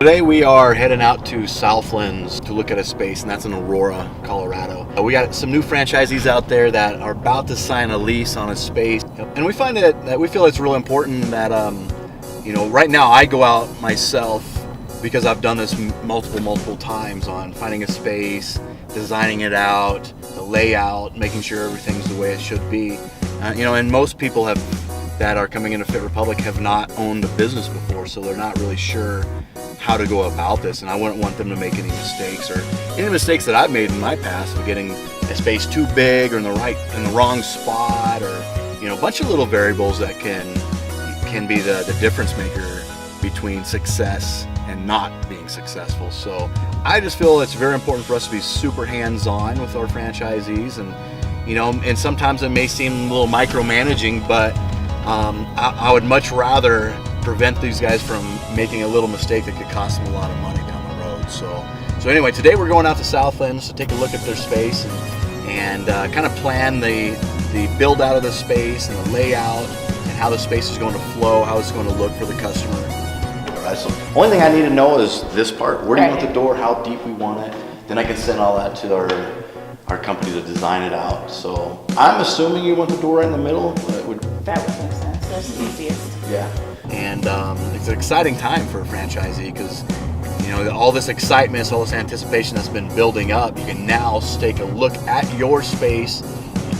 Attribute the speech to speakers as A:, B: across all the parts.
A: Today we are heading out to Southlands to look at a space, and that's in Aurora, Colorado. We got some new franchisees out there that are about to sign a lease on a space, and we find that we feel it's really important that right now I go out myself because I've done this multiple times on finding a space, designing it out, the layout, making sure everything's the way it should be. And most people that are coming into Fit Republic have not owned a business before, so they're not really sure how to go about this, and I wouldn't want them to make any mistakes or any mistakes that I've made in my past of getting a space too big or in the wrong spot, or a bunch of little variables that can be the difference maker between success and not being successful. So I just feel it's very important for us to be super hands-on with our franchisees, and sometimes it may seem a little micromanaging, but I would much rather prevent these guys from making a little mistake that could cost them a lot of money down the road. So anyway, today we're going out to Southlands to take a look at their space and kind of plan the build out of the space and the layout and how the space is going to flow, how it's going to look for the customer. All right, so only thing I need to know is this part. Where do you want the door? How deep we want it? Then I can send all that to our company to design it out. So I'm assuming you want the door right in the middle.
B: That would make sense. That's the easiest.
A: Yeah. And it's an exciting time for a franchisee because, all this excitement, all this anticipation that's been building up, you can now take a look at your space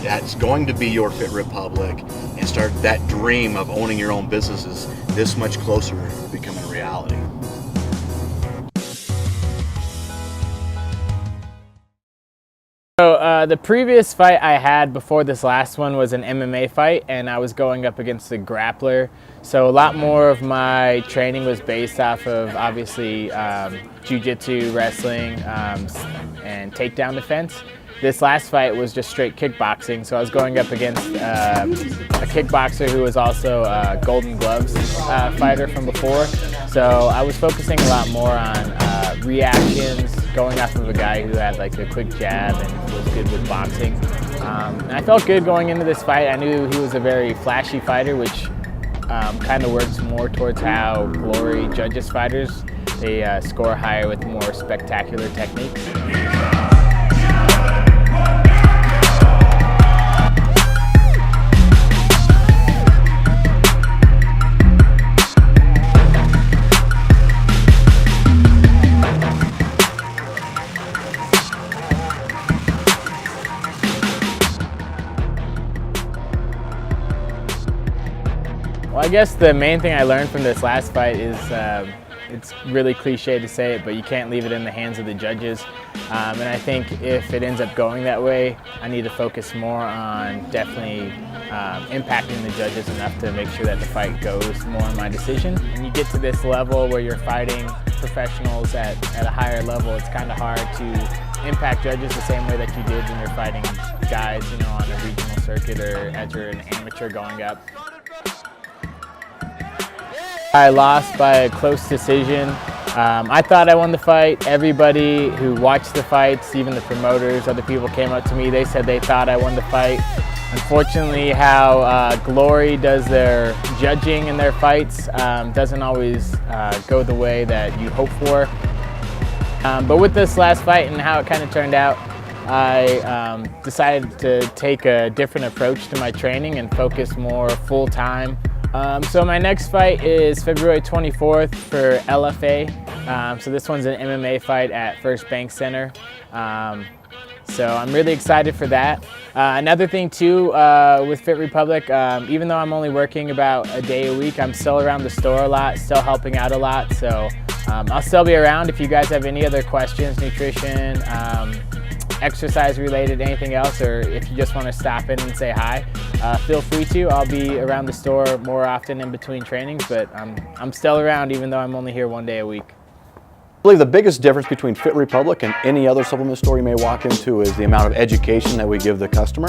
A: that's going to be your Fit Republic and start that dream of owning your own business is this much closer to becoming a reality.
C: So the previous fight I had before this last one was an MMA fight, and I was going up against a grappler. So a lot more of my training was based off of obviously jiu-jitsu, wrestling, and takedown defense. This last fight was just straight kickboxing, so I was going up against a kickboxer who was also a Golden Gloves fighter from before. So I was focusing a lot more on reactions, going off of a guy who had like a quick jab and was good with boxing. And I felt good going into this fight. I knew he was a very flashy fighter, which kind of works more towards how Glory judges fighters. They score higher with more spectacular techniques. Well, I guess the main thing I learned from this last fight is it's really cliche to say it, but you can't leave it in the hands of the judges. And I think if it ends up going that way, I need to focus more on definitely impacting the judges enough to make sure that the fight goes more in my decision. When you get to this level where you're fighting professionals at a higher level, it's kind of hard to impact judges the same way that you did when you're fighting guys, on a regional circuit or as you're an amateur going up. I lost by a close decision. I thought I won the fight. Everybody who watched the fights, even the promoters, other people came up to me, they said they thought I won the fight. Unfortunately, how Glory does their judging in their fights doesn't always go the way that you hope for. But with this last fight and how it kind of turned out, I decided to take a different approach to my training and focus more full-time. So my next fight is February 24th for LFA. So this one's an MMA fight at First Bank Center. So I'm really excited for that. Another thing too with Fit Republic, even though I'm only working about a day a week, I'm still around the store a lot, still helping out a lot. So I'll still be around if you guys have any other questions, nutrition, exercise related, anything else, or if you just want to stop in and say hi, feel free to. I'll be around the store more often in between trainings, but I'm still around even though I'm only here one day a week.
A: I believe the biggest difference between Fit Republic and any other supplement store you may walk into is the amount of education that we give the customer.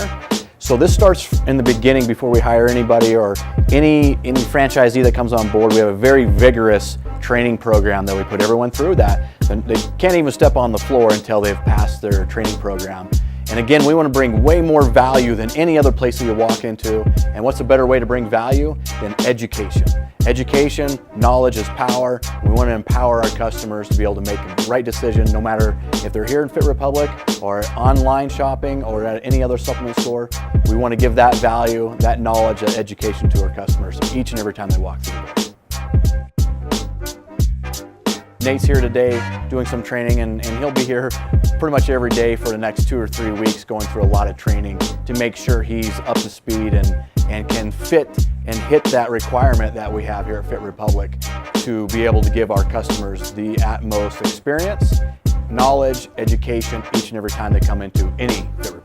A: So this starts in the beginning before we hire anybody or any franchisee that comes on board. We have a very vigorous training program that we put everyone through that they can't even step on the floor until they've passed their training program. And again, we want to bring way more value than any other place that you walk into. And what's a better way to bring value than education? Education, knowledge is power. We want to empower our customers to be able to make the right decision no matter if they're here in Fit Republic or online shopping or at any other supplement store. We want to give that value, that knowledge, that education to our customers each and every time they walk through the door. Nate's here today doing some training and he'll be here pretty much every day for the next 2 or 3 weeks going through a lot of training to make sure he's up to speed and can fit and hit that requirement that we have here at Fit Republic to be able to give our customers the utmost experience, knowledge, education each and every time they come into any Fit Republic.